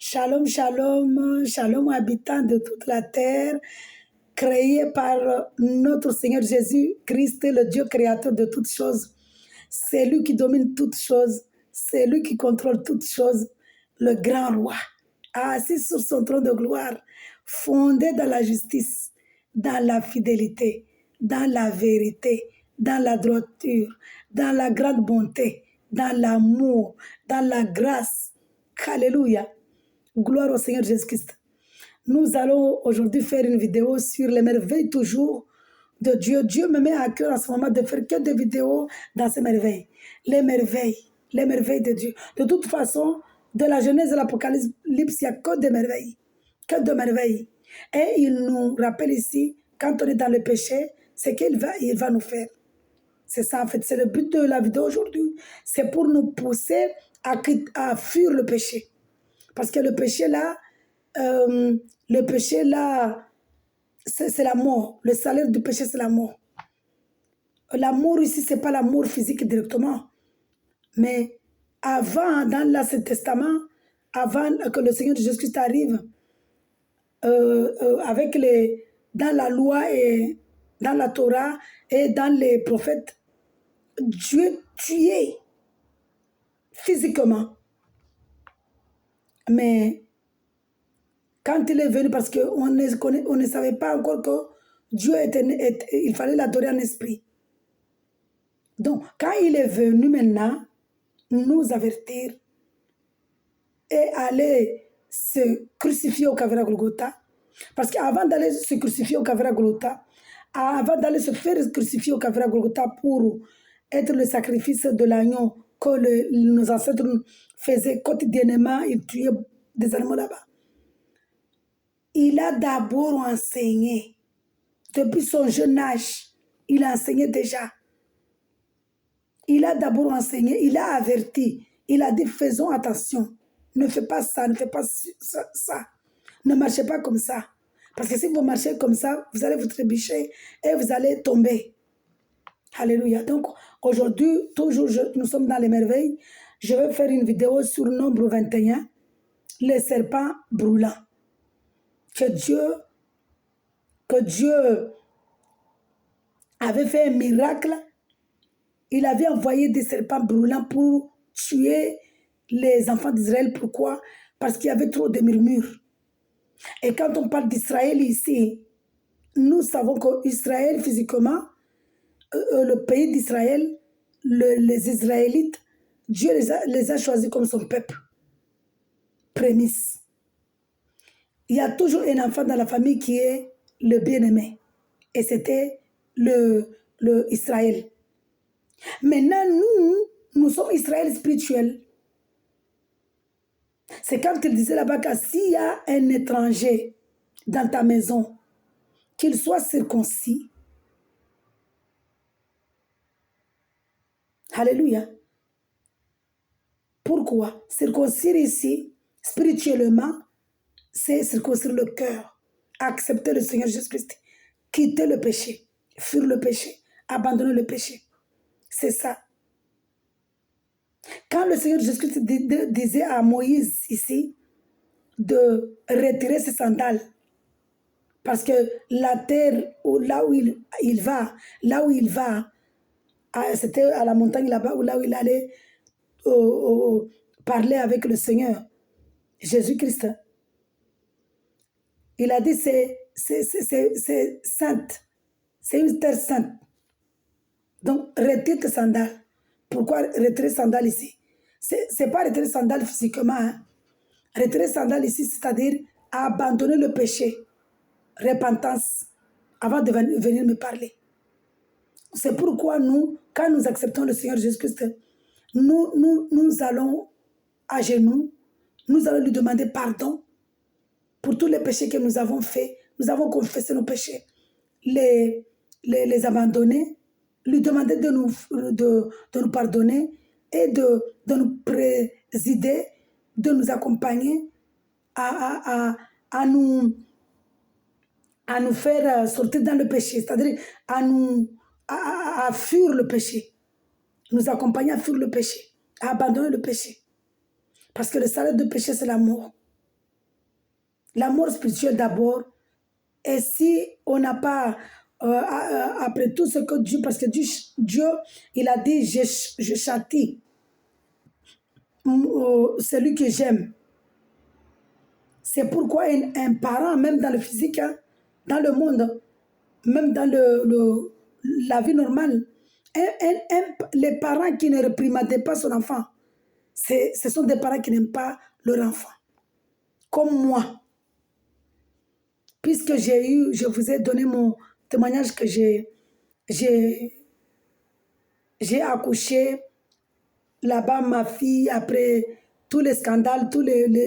Shalom, shalom, shalom habitants de toute la terre, créés par notre Seigneur Jésus-Christ, le Dieu créateur de toutes choses. C'est lui qui domine toutes choses, c'est lui qui contrôle toutes choses, le grand roi, assis sur son trône de gloire, fondé dans la justice, dans la fidélité, dans la vérité, dans la droiture, dans la grande bonté, dans l'amour, dans la grâce. Alléluia. Gloire au Seigneur Jésus-Christ. Nous allons aujourd'hui faire une vidéo sur les merveilles toujours de Dieu. Dieu me met à cœur en ce moment de faire que des vidéos dans ces merveilles. Les merveilles de Dieu. De toute façon, de la Genèse de l'Apocalypse, il n'y a que des merveilles. Que de merveilles. Et il nous rappelle ici, quand on est dans le péché, c'est qu'il va nous faire. C'est ça en fait, c'est le but de la vidéo aujourd'hui. C'est pour nous pousser à fuir le péché. Parce que le péché là, c'est la mort. Le salaire du péché, c'est la mort. L'amour ici, ce n'est pas l'amour physique directement. Mais avant, dans l'Ancien Testament, avant que le Seigneur Jésus-Christ arrive, dans la loi et dans la Torah et dans les prophètes, Dieu tuait physiquement. Mais quand il est venu, parce qu'on ne savait pas encore que Dieu il fallait l'adorer en esprit. Donc, quand il est venu maintenant, nous avertir et aller se crucifier au Calvaire à Golgotha, parce qu'avant d'aller se crucifier au Calvaire à Golgotha, avant d'aller se faire crucifier au Calvaire à Golgotha pour être le sacrifice de l'agneau que nos ancêtres faisaient quotidiennement, ils tuaient des animaux là-bas. Il a d'abord enseigné, depuis son jeune âge, il a enseigné déjà. Il a d'abord enseigné, il a averti, il a dit faisons attention, ne fais pas ça, ne fais pas ça, ne marchez pas comme ça. Parce que si vous marchez comme ça, vous allez vous trébucher et vous allez tomber. Alléluia. Donc aujourd'hui, toujours nous sommes dans les merveilles. Je vais faire une vidéo sur Nombre 21, les serpents brûlants. Que Dieu avait fait un miracle. Il avait envoyé des serpents brûlants pour tuer les enfants d'Israël. Pourquoi? Parce qu'il y avait trop de murmures. Et quand on parle d'Israël ici, nous savons qu'Israël, physiquement, le pays d'Israël, les Israélites, Dieu les a choisis comme son peuple. Prémisse. Il y a toujours un enfant dans la famille qui est le bien-aimé. Et c'était le Israël. Maintenant, nous sommes Israël spirituel. C'est quand il disait là-bas que s'il y a un étranger dans ta maison, qu'il soit circoncis. Alléluia. Pourquoi? Circoncire ici, spirituellement, c'est circoncire le cœur. Accepter le Seigneur Jésus-Christ. Quitter le péché. Fuir le péché. Abandonner le péché. C'est ça. Quand le Seigneur Jésus-Christ disait à Moïse ici de retirer ses sandales, parce que la terre, là où il va, c'était à la montagne là-bas, là où il allait parler avec le Seigneur, Jésus-Christ. Il a dit c'est sainte, c'est une terre sainte. Donc retire tes sandales. Pourquoi retirer sandales ici? C'est pas retirer sandales physiquement. Hein? Retirer sandales ici, c'est-à-dire abandonner le péché. Repentance, avant de venir me parler. C'est pourquoi nous, quand nous acceptons le Seigneur Jésus-Christ, nous allons à genoux, nous allons lui demander pardon pour tous les péchés que nous avons faits. Nous avons confessé nos péchés, les abandonner, lui demander de nous pardonner et de nous présider, de nous accompagner à nous faire sortir dans le péché, c'est-à-dire à fuir le péché, nous accompagner à fuir le péché, à abandonner le péché. Parce que le salaire du péché, c'est la mort. La mort spirituelle d'abord. Et si on n'a pas, après tout ce que Dieu, parce que Dieu il a dit, je châtie celui que j'aime. C'est pourquoi un parent, même dans le physique, hein, dans le monde, même dans la vie normale, les parents qui ne réprimandaient pas son enfant, ce sont des parents qui n'aiment pas leur enfant. Comme moi. Puisque je vous ai donné mon témoignage que j'ai accouché là-bas, ma fille, après tous les scandales,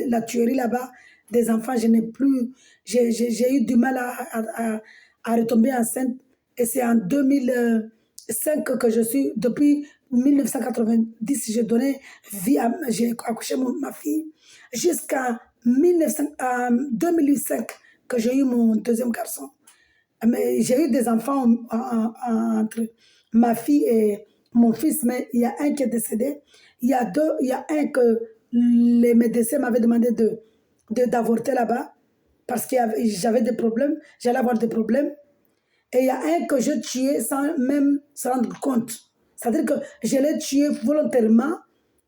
la tuerie là-bas des enfants, je n'ai plus, j'ai eu du mal à retomber enceinte. Et c'est en 2005 que je suis, depuis 1990, j'ai donné vie j'ai accouché ma fille, jusqu'à 2005 que j'ai eu mon deuxième garçon. Mais j'ai eu des enfants entre ma fille et mon fils, mais il y a un qui est décédé. Il y a un que les médecins m'avaient demandé d'avorter là-bas parce que j'avais des problèmes, j'allais avoir des problèmes. Et il y a un que je tuais sans même se rendre compte. C'est-à-dire que je l'ai tué volontairement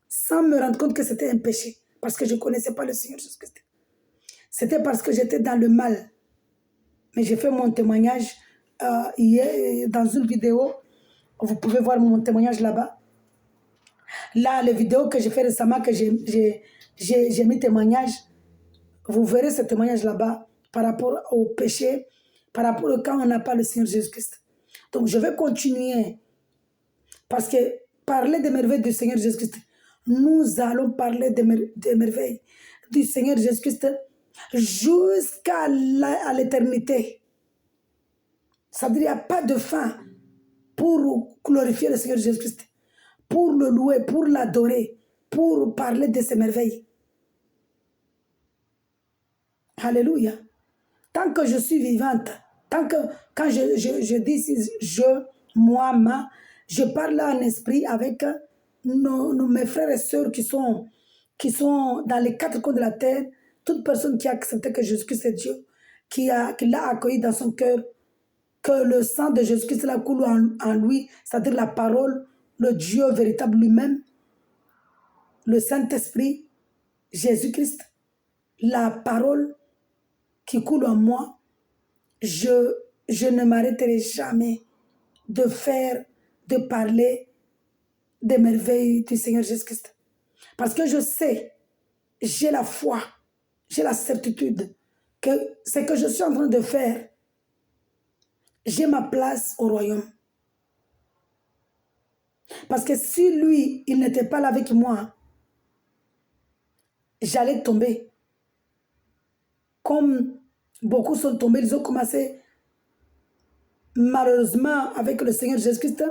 sans me rendre compte que c'était un péché parce que je ne connaissais pas le Seigneur Jésus-Christ. C'était parce que j'étais dans le mal. Mais j'ai fait mon témoignage hier dans une vidéo. Vous pouvez voir mon témoignage là-bas. Là, les vidéos que j'ai fait récemment, que j'ai mis témoignage, vous verrez ce témoignage là-bas par rapport au péché, par rapport à quand on n'a pas le Seigneur Jésus-Christ. Donc, je vais continuer parce que parler des merveilles du Seigneur Jésus-Christ, nous allons parler des merveilles du Seigneur Jésus-Christ jusqu'à l'éternité. Ça veut dire qu'il n'y a pas de fin pour glorifier le Seigneur Jésus-Christ, pour le louer, pour l'adorer, pour parler de ses merveilles. Alléluia. Tant que je suis vivante, tant que quand je dis moi, je parle en esprit avec mes frères et sœurs qui sont dans les quatre coins de la terre, toute personne qui a accepté que Jésus-Christ est Dieu, qui l'a accueilli dans son cœur, que le sang de Jésus-Christ coule en lui, c'est-à-dire la parole, le Dieu véritable lui-même, le Saint-Esprit, Jésus-Christ, la parole qui coule en moi, je ne m'arrêterai jamais de parler des merveilles du Seigneur Jésus-Christ. Parce que je sais, j'ai la foi, j'ai la certitude que ce que je suis en train de faire, j'ai ma place au royaume. Parce que si lui, il n'était pas là avec moi, j'allais tomber. Comme beaucoup sont tombés, ils ont commencé malheureusement avec le Seigneur Jésus-Christ.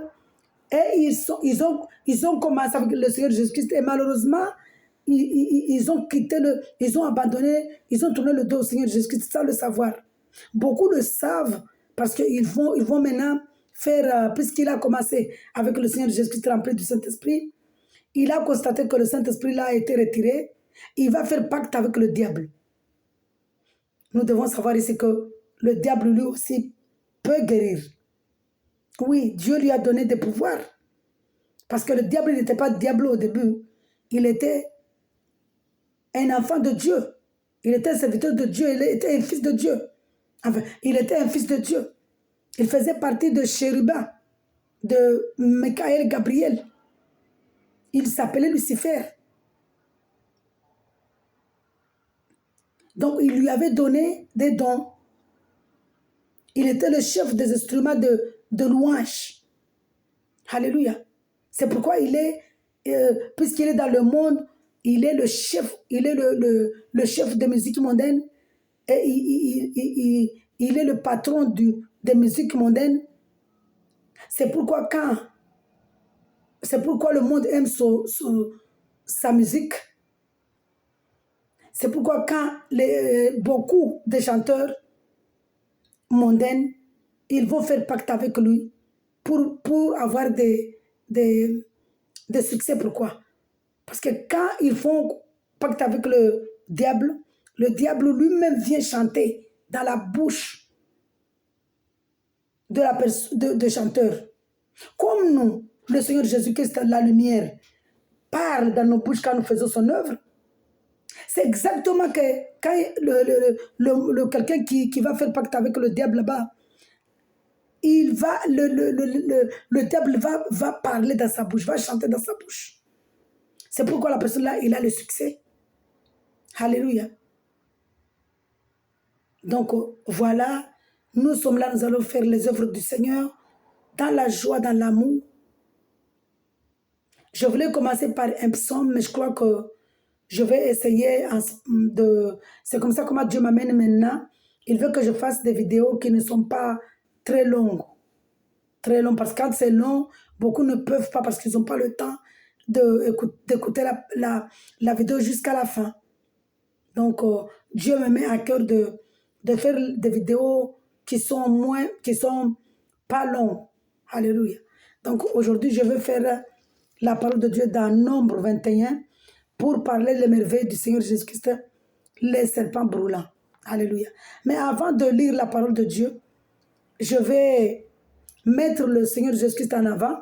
Et ils ont commencé avec le Seigneur Jésus-Christ et malheureusement, ils ont quitté, ils ont abandonné, ils ont tourné le dos au Seigneur Jésus-Christ sans le savoir. Beaucoup le savent parce qu'ils vont maintenant faire, puisqu'il a commencé avec le Seigneur Jésus-Christ rempli du Saint-Esprit, il a constaté que le Saint-Esprit a été retiré, il va faire pacte avec le diable. Nous devons savoir ici que le diable lui aussi peut guérir. Oui, Dieu lui a donné des pouvoirs. Parce que le diable n'était pas diable au début. Il était un enfant de Dieu. Il était un serviteur de Dieu. Il était un fils de Dieu. Enfin, il était un fils de Dieu. Il faisait partie de Chérubin, de Michael Gabriel. Il s'appelait Lucifer. Donc, il lui avait donné des dons. Il était le chef des instruments de louange. Alléluia. C'est pourquoi puisqu'il est dans le monde, il est le chef, il est le chef de musique mondaine et il est le patron des musiques mondaines. C'est pourquoi le monde aime sa musique. C'est pourquoi quand beaucoup de chanteurs mondains, ils vont faire pacte avec lui pour avoir des succès. Pourquoi? Parce que quand ils font pacte avec le diable, Le diable lui-même vient chanter dans la bouche de chanteur. Comme nous, le Seigneur Jésus-Christ, la lumière, parle dans nos bouches quand nous faisons son œuvre. C'est exactement que quand quelqu'un qui va faire pacte avec le diable là-bas, le diable va parler dans sa bouche, va chanter dans sa bouche. C'est pourquoi la personne là, il a le succès. Alléluia. Donc voilà, nous sommes là, nous allons faire les œuvres du Seigneur dans la joie, dans l'amour. Je voulais commencer par un psaume, mais je crois que je vais essayer de... C'est comme ça comment Dieu m'amène maintenant. Il veut que je fasse des vidéos qui ne sont pas très longues. Très longues, parce que quand c'est long, beaucoup ne peuvent pas parce qu'ils n'ont pas le temps d'écouter la vidéo jusqu'à la fin. Donc, Dieu me met à cœur de faire des vidéos qui sont pas longues. Alléluia. Donc, aujourd'hui, je vais faire la parole de Dieu dans Nombre 21 pour parler des merveilles du Seigneur Jésus-Christ, les serpents brûlants. Alléluia. Mais avant de lire la parole de Dieu, je vais mettre le Seigneur Jésus-Christ en avant,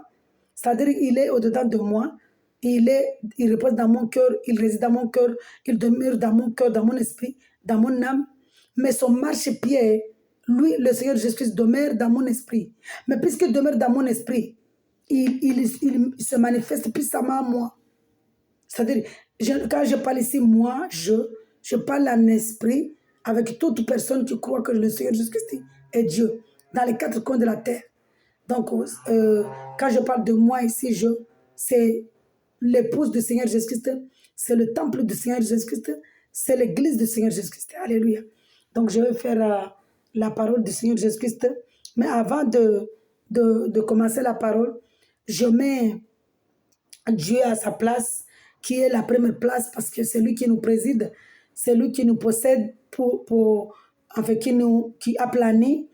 c'est-à-dire il est au-dedans de moi, il repose dans mon cœur, il réside dans mon cœur, il demeure dans mon cœur, dans mon esprit, dans mon âme, mais son marchepied, lui, le Seigneur Jésus-Christ demeure dans mon esprit. Mais puisqu'il demeure dans mon esprit, il se manifeste puissamment en moi. C'est-à-dire, quand je parle ici, moi, je parle en esprit avec toute personne qui croit que le Seigneur Jésus-Christ est Dieu, dans les quatre coins de la terre. Donc, quand je parle de moi ici, c'est l'épouse du Seigneur Jésus-Christ, c'est le temple du Seigneur Jésus-Christ, c'est l'église du Seigneur Jésus-Christ. Alléluia. Donc, je vais faire la parole du Seigneur Jésus-Christ. Mais avant de commencer la parole, je mets Dieu à sa place, qui est la première place, parce que c'est lui qui nous préside, c'est lui qui nous possède, enfin, qui aplane,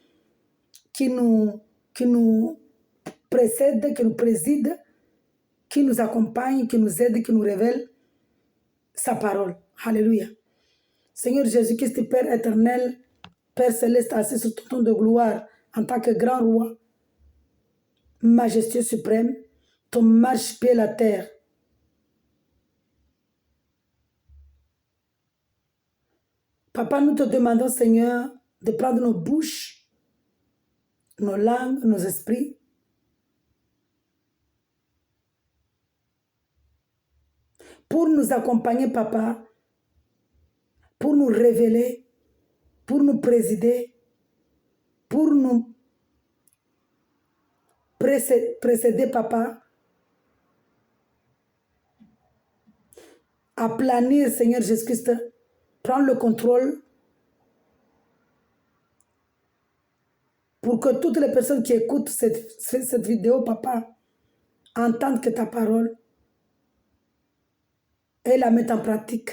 qui nous précède, qui nous préside, qui nous accompagne, qui nous aide, qui nous révèle sa parole. Alléluia. Seigneur Jésus-Christ, Père éternel, Père céleste, assis sur ton trône de gloire, en tant que grand roi, majestueux suprême, ton marche-pied la terre. Papa, nous te demandons, Seigneur, de prendre nos bouches, nos langues, nos esprits, pour nous accompagner, Papa, pour nous révéler, pour nous présider, pour nous précéder, Papa, à planir, Seigneur Jésus-Christ, prendre le contrôle pour que toutes les personnes qui écoutent cette vidéo, Papa, entendent que ta parole et la mettent en pratique.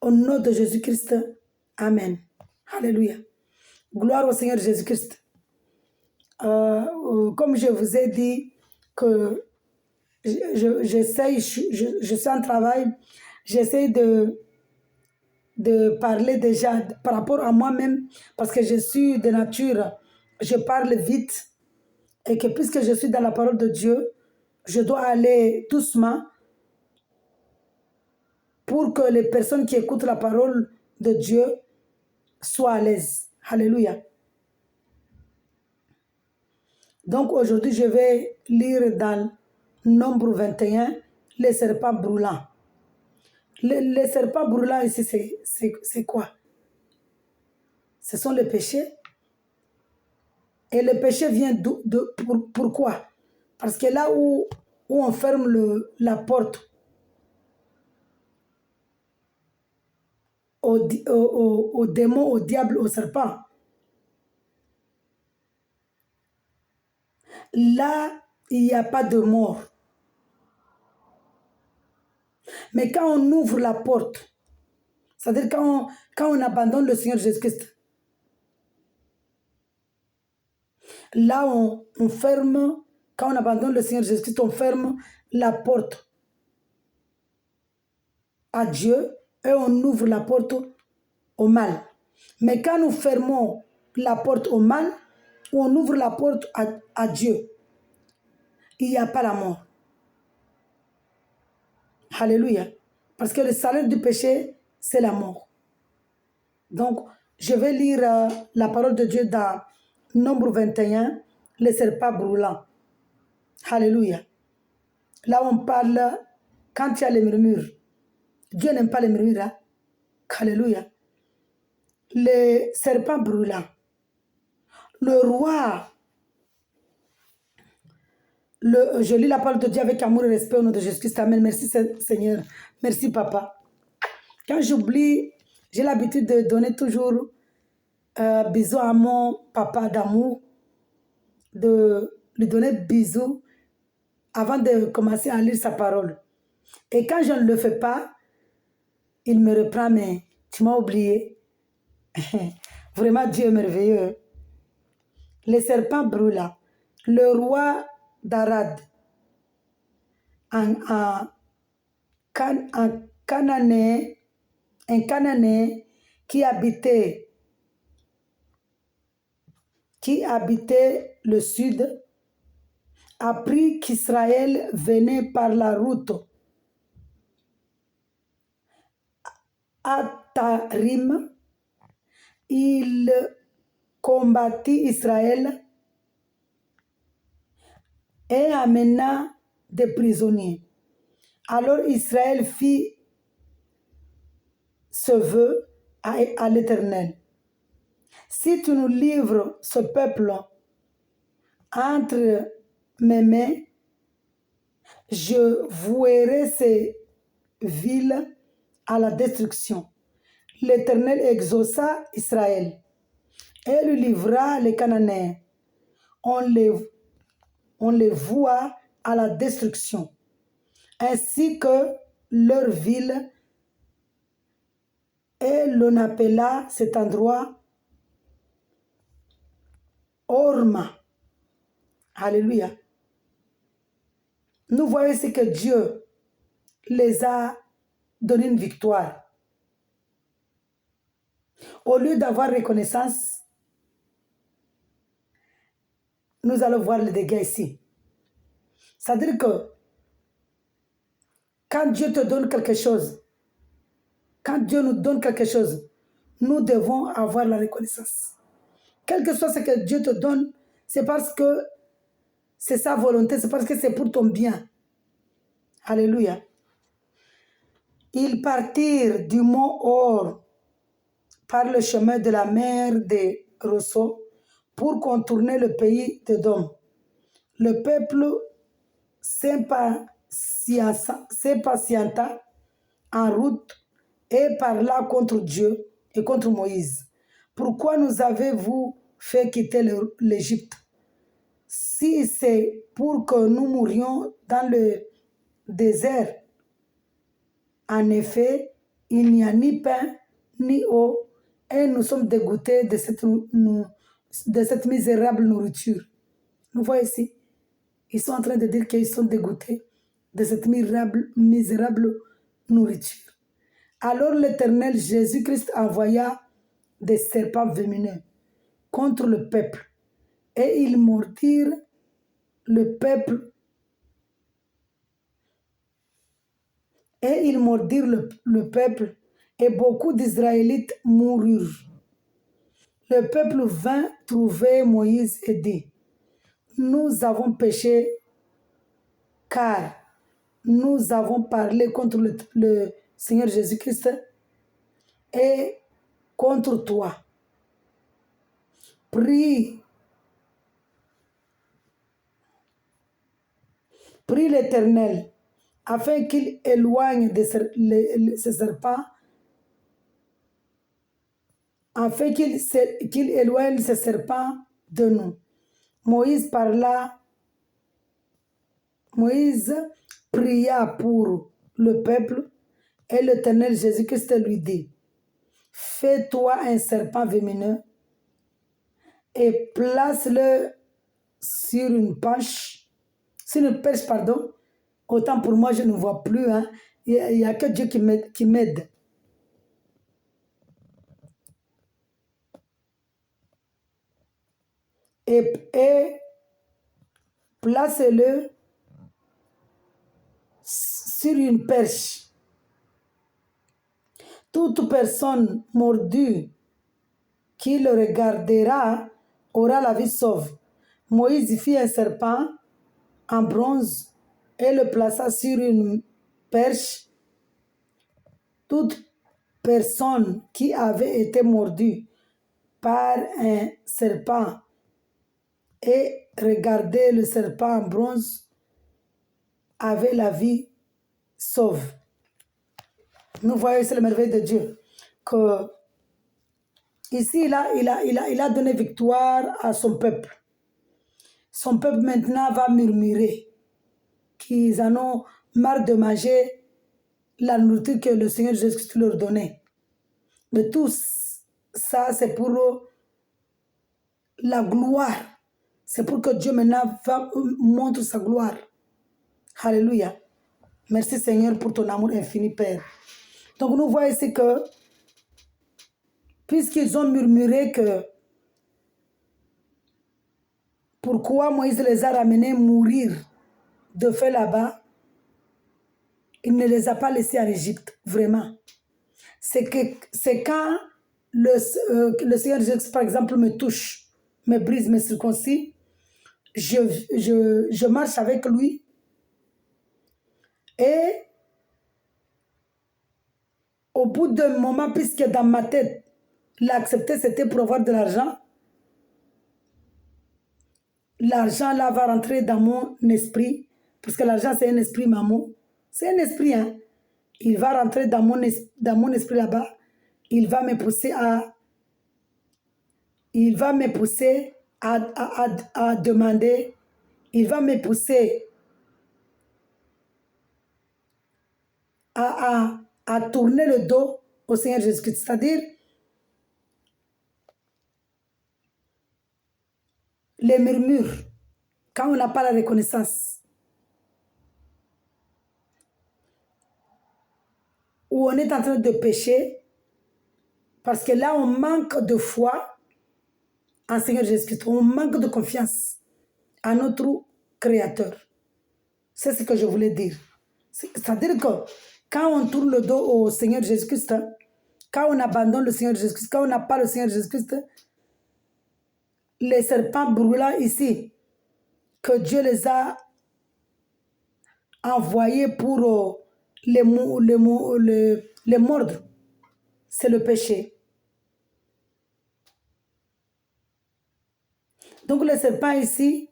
Au nom de Jésus-Christ, Amen. Alléluia. Gloire au Seigneur Jésus-Christ. Comme je vous ai dit que je suis en travail, j'essaie de parler déjà par rapport à moi-même, parce que je suis de nature, je parle vite, et que puisque je suis dans la parole de Dieu, je dois aller doucement pour que les personnes qui écoutent la parole de Dieu soient à l'aise. Alléluia. Donc aujourd'hui, je vais lire dans Nombre 21, les serpents brûlants. Les serpents brûlants ici, c'est quoi? Ce sont les péchés. Et le péché vient pourquoi? Parce que là où on ferme la porte au démon, au diable, au serpent, là, il n'y a pas de mort. Mais quand on ouvre la porte, c'est-à-dire quand on abandonne le Seigneur Jésus-Christ, là, on ferme, quand on abandonne le Seigneur Jésus-Christ, on ferme la porte à Dieu et on ouvre la porte au mal. Mais quand nous fermons la porte au mal, ou on ouvre la porte à Dieu, il n'y a pas la mort. Alléluia. Parce que le salaire du péché, c'est la mort. Donc, je vais lire la parole de Dieu dans Nombre 21, le serpent brûlant. Alléluia. Là, on parle quand il y a les murmures. Dieu n'aime pas les murmures. Hein? Alléluia. Le serpent brûlant. Le roi, je lis la parole de Dieu avec amour et respect au nom de Jésus-Christ. Amen. Merci Seigneur. Merci Papa. Quand j'oublie, j'ai l'habitude de donner toujours bisous à mon papa d'amour, de lui donner bisous avant de commencer à lire sa parole. Et quand je ne le fais pas, il me reprend, mais tu m'as oublié. Vraiment, Dieu est merveilleux. Les serpents brûlants. Le roi d'Arad, un Cananéen qui habitait le sud, apprit qu'Israël venait par la route à Tarim. Il combattit Israël et amena des prisonniers. Alors Israël fit ce vœu à l'Éternel. Si tu nous livres ce peuple entre mes mains, je vouerai ces villes à la destruction. L'Éternel exauça Israël et lui livra les Cananéens. On les voua à la destruction, ainsi que leur ville, et l'on appela cet endroit Orma. Alléluia. Nous voyons ici que Dieu les a donné une victoire. Au lieu d'avoir reconnaissance, nous allons voir les dégâts ici. C'est-à-dire que quand Dieu te donne quelque chose, quand Dieu nous donne quelque chose, nous devons avoir la reconnaissance. Quel que soit ce que Dieu te donne, c'est parce que c'est sa volonté, c'est parce que c'est pour ton bien. Alléluia. Ils partirent du mont Hor par le chemin de la mer des Roseaux pour contourner le pays d'Édom. Le peuple s'impatienta en route et parla contre Dieu et contre Moïse. Pourquoi nous avez-vous fait quitter l'Égypte? Si c'est pour que nous mourions dans le désert, en effet, il n'y a ni pain ni eau et nous sommes dégoûtés de cette misérable nourriture. Nous voyons ici, ils sont en train de dire qu'ils sont dégoûtés de cette misérable nourriture. Alors l'Éternel Jésus-Christ envoya des serpents venimeux contre le peuple et ils mordirent le peuple et beaucoup d'Israélites moururent. Le peuple vint trouver Moïse et dit: nous avons péché car nous avons parlé contre le Seigneur Jésus-Christ et contre toi. Prie l'Éternel afin qu'il éloigne ces serpents, afin qu'il éloigne ces serpents de nous. Moïse pria pour le peuple et l'Éternel Jésus-Christ lui dit: fais-toi un serpent venimeux et place-le sur une perche, autant pour moi je ne vois plus, hein. il n'y a que Dieu qui m'aide. Et place-le sur une perche. Toute personne mordue qui le regardera aura la vie sauve. Moïse fit un serpent en bronze et le plaça sur une perche. Toute personne qui avait été mordue par un serpent et regardait le serpent en bronze avait la vie sauve. Nous voyons ici la merveille de Dieu. Que ici, il a donné victoire à son peuple. Son peuple maintenant va murmurer qu'ils en ont marre de manger la nourriture que le Seigneur Jésus-Christ leur donnait. Mais tout ça, c'est pour la gloire. C'est pour que Dieu maintenant montre sa gloire. Alléluia. Merci Seigneur pour ton amour infini, Père. Donc nous voyons ici que, puisqu'ils ont murmuré que pourquoi Moïse les a ramenés mourir de faim là-bas, il ne les a pas laissés en Égypte, vraiment. C'est quand le Seigneur Jésus, par exemple, me touche, me brise, me circoncis, je marche avec lui et au bout d'un moment, puisque dans ma tête, l'accepter c'était pour avoir de l'argent, l'argent là va rentrer dans mon esprit, parce que l'argent c'est un esprit, maman. C'est un esprit, hein. Il va rentrer dans mon esprit là-bas. Il va me pousser à demander. Il va me pousser à tourner le dos au Seigneur Jésus-Christ. C'est-à-dire, les murmures, quand on n'a pas la reconnaissance, où on est en train de pécher, parce que là, on manque de foi en Seigneur Jésus-Christ, on manque de confiance en notre Créateur. C'est ce que je voulais dire. C'est-à-dire que quand on tourne le dos au Seigneur Jésus-Christ, quand on abandonne le Seigneur Jésus-Christ, quand on n'a pas le Seigneur Jésus-Christ, les serpents brûlants ici, que Dieu les a envoyés pour les mordre, c'est le péché. Donc les serpents ici,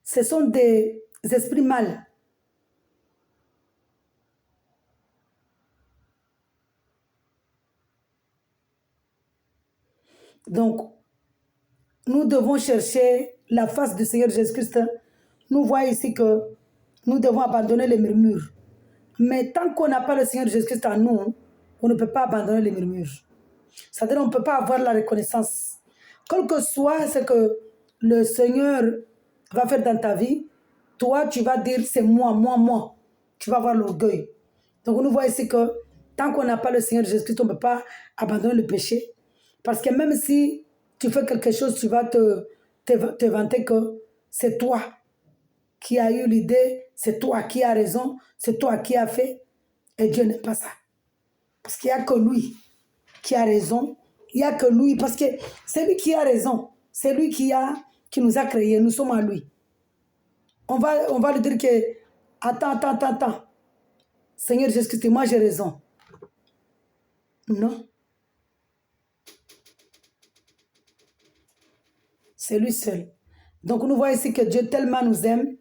ce sont des esprits mal. Donc, nous devons chercher la face du Seigneur Jésus-Christ. Nous voyons ici que nous devons abandonner les murmures. Mais tant qu'on n'a pas le Seigneur Jésus-Christ en nous, on ne peut pas abandonner les murmures. C'est-à-dire qu'on ne peut pas avoir la reconnaissance. Quel que soit ce que le Seigneur va faire dans ta vie, toi, tu vas dire c'est moi, moi, moi. Tu vas avoir l'orgueil. Donc, nous voyons ici que tant qu'on n'a pas le Seigneur Jésus-Christ, on ne peut pas abandonner le péché. Parce que même si tu fais quelque chose, tu vas te vanter que c'est toi qui as eu l'idée, c'est toi qui as raison, c'est toi qui as fait. Et Dieu n'aime pas ça. Parce qu'il n'y a que lui qui a raison. Il n'y a que lui, parce que c'est lui qui a raison. C'est lui qui nous a créés. Nous sommes à lui. On va lui dire que, attends. Seigneur Jésus-Christ, moi j'ai raison. Non. C'est lui seul. Donc nous voyons ici que Dieu tellement nous aime,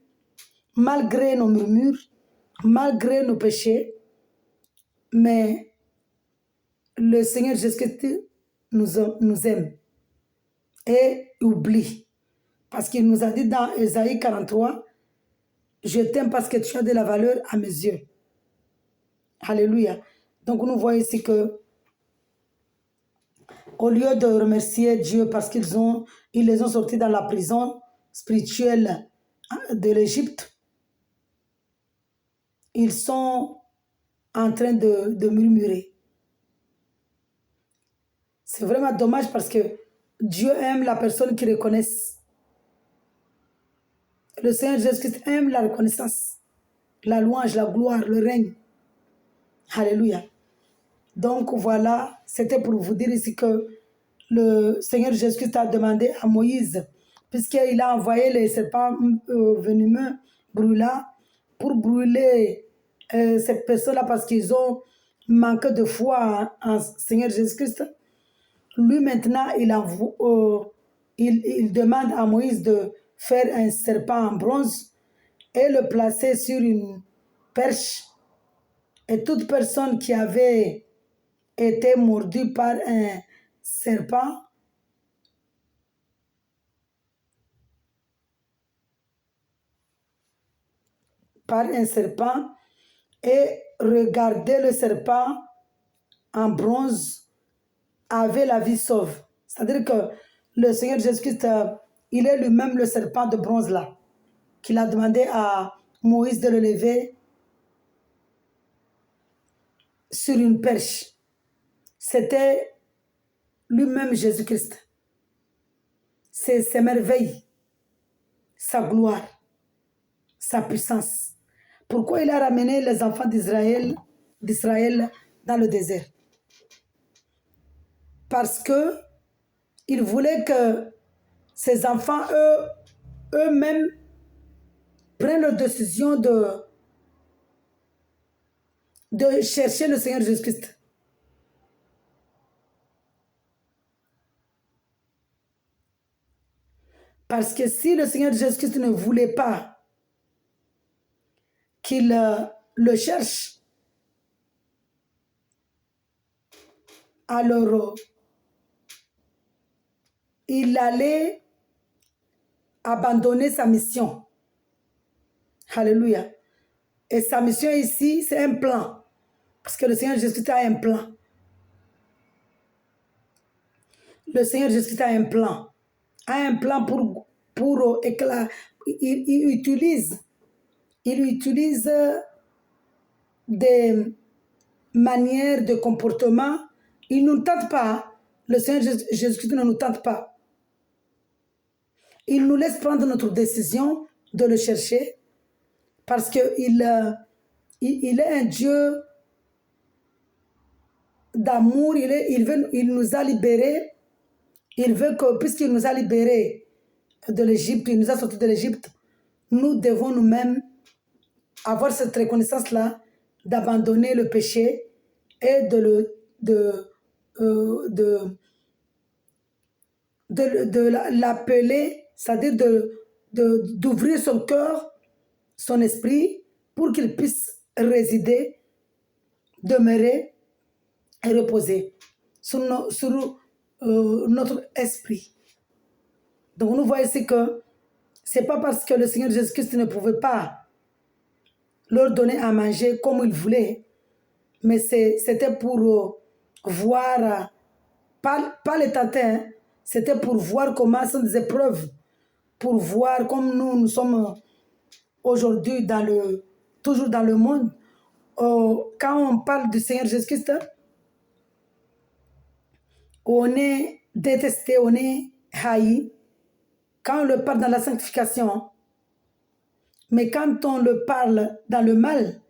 malgré nos murmures, malgré nos péchés, mais le Seigneur Jésus-Christ nous aime et oublie. Parce qu'il nous a dit dans Ésaïe 43, « Je t'aime parce que tu as de la valeur à mes yeux. » Alléluia. Donc nous voyons ici que au lieu de remercier Dieu parce qu'ils les ont sortis dans la prison spirituelle de l'Égypte, ils sont en train de murmurer. C'est vraiment dommage parce que Dieu aime la personne qui reconnaisse. Le Seigneur Jésus-Christ aime la reconnaissance, la louange, la gloire, le règne. Alléluia. Donc voilà, c'était pour vous dire ici que le Seigneur Jésus-Christ a demandé à Moïse, puisqu'il a envoyé les serpents venimeux brûlants pour brûler cette personne-là parce qu'ils ont manqué de foi en Seigneur Jésus-Christ. Lui maintenant, il demande à Moïse de faire un serpent en bronze et le placer sur une perche. Et toute personne qui avait été mordue par un serpent et regardait le serpent en bronze avait la vie sauve. C'est-à-dire que le Seigneur Jésus-Christ, il est lui-même le serpent de bronze là, qu'il a demandé à Moïse de le lever sur une perche. C'était lui-même Jésus-Christ. C'est ses merveilles, sa gloire, sa puissance. Pourquoi il a ramené les enfants d'Israël dans le désert? Parce que il voulait que ces enfants, eux-mêmes, prennent la décision de chercher le Seigneur Jésus-Christ. Parce que si le Seigneur Jésus-Christ ne voulait pas qu'il le cherche, alors il allait abandonner sa mission. Alléluia. Et sa mission ici, c'est un plan. Parce que le Seigneur Jésus-Christ a un plan. Le Seigneur Jésus-Christ a un plan. A un plan pour éclat. Il utilise des manières de comportement. Il ne nous tente pas. Le Seigneur Jésus-Christ ne nous tente pas. Il nous laisse prendre notre décision de le chercher parce qu'il est un Dieu d'amour. Il nous a libérés. Il veut que, puisqu'il nous a libérés de l'Égypte, il nous a sortis de l'Égypte, nous devons nous-mêmes avoir cette reconnaissance-là d'abandonner le péché et de l'appeler, c'est-à-dire d'ouvrir son cœur, son esprit, pour qu'il puisse résider, demeurer et reposer sur notre esprit. Donc nous voyons ici que ce n'est pas parce que le Seigneur Jésus-Christ ne pouvait pas leur donner à manger comme il voulait, mais c'était pour voir, pas les tenter, hein, c'était pour voir comment sont des épreuves, pour voir comme nous sommes aujourd'hui toujours dans le monde. Quand on parle du Seigneur Jésus-Christ, on est détesté, on est haï. Quand on le parle dans la sanctification, mais quand on le parle dans le mal,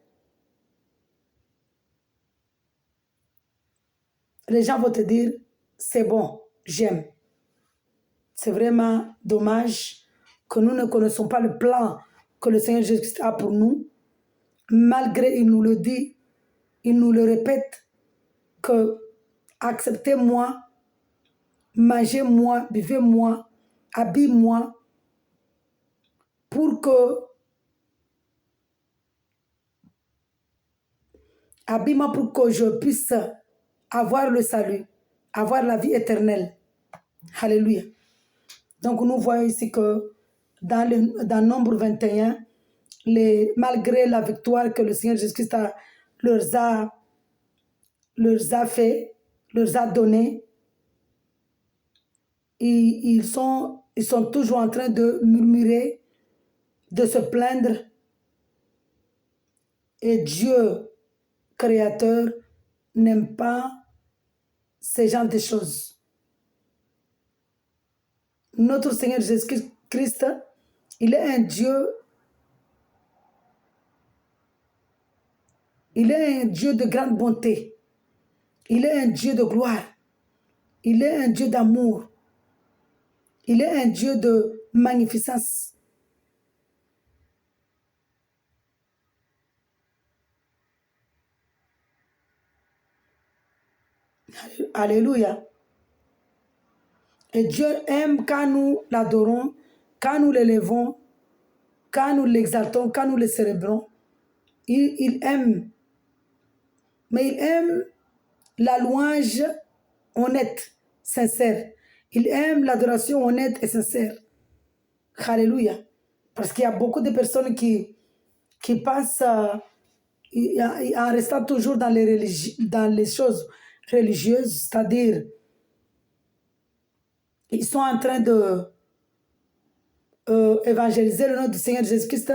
les gens vont te dire, c'est bon, j'aime. C'est vraiment dommage que nous ne connaissons pas le plan que le Seigneur Jésus-Christ a pour nous. Malgré, il nous le dit, il nous le répète, que acceptez-moi, mangez-moi, buvez-moi, habille-moi, pour que je puisse avoir le salut, avoir la vie éternelle. Alléluia. Donc nous voyons ici que dans Nombre 21, malgré la victoire que le Seigneur Jésus-Christ leur a fait, leur a donné, ils sont toujours en train de murmurer, de se plaindre Et Dieu, créateur, n'aime pas ce genre de choses. Notre Seigneur Jésus-Christ, il est un Dieu, il est un Dieu de grande bonté. Il est un Dieu de gloire. Il est un Dieu d'amour. Il est un Dieu de magnificence. Alléluia. Et Dieu aime quand nous l'adorons, quand nous l'élevons, quand nous l'exaltons, quand nous le célébrons. Il aime. Mais il aime la louange honnête, sincère. Il aime l'adoration honnête et sincère. Alléluia. Parce qu'il y a beaucoup de personnes qui pensent, en restant toujours dans les choses religieuses, c'est-à-dire, ils sont en train de évangéliser le nom du Seigneur Jésus-Christ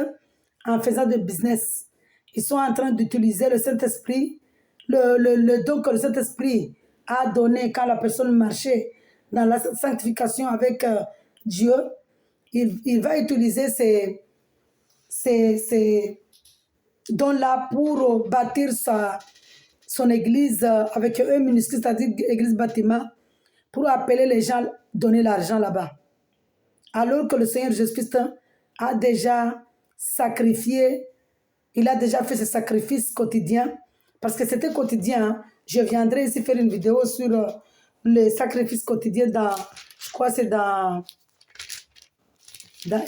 en faisant du business. Ils sont en train d'utiliser le Saint-Esprit, le don que le Saint-Esprit a donné quand la personne marchait dans la sanctification avec Dieu. Il va utiliser ces dons-là pour bâtir son église avec un minuscule, c'est-à-dire église bâtiment, pour appeler les gens, donner l'argent là-bas. Alors que le Seigneur Jésus-Christ a déjà sacrifié, il a déjà fait ce sacrifice quotidien, parce que c'était quotidien. Hein. Je viendrai ici faire une vidéo sur le sacrifice quotidien dans, je crois que c'est dans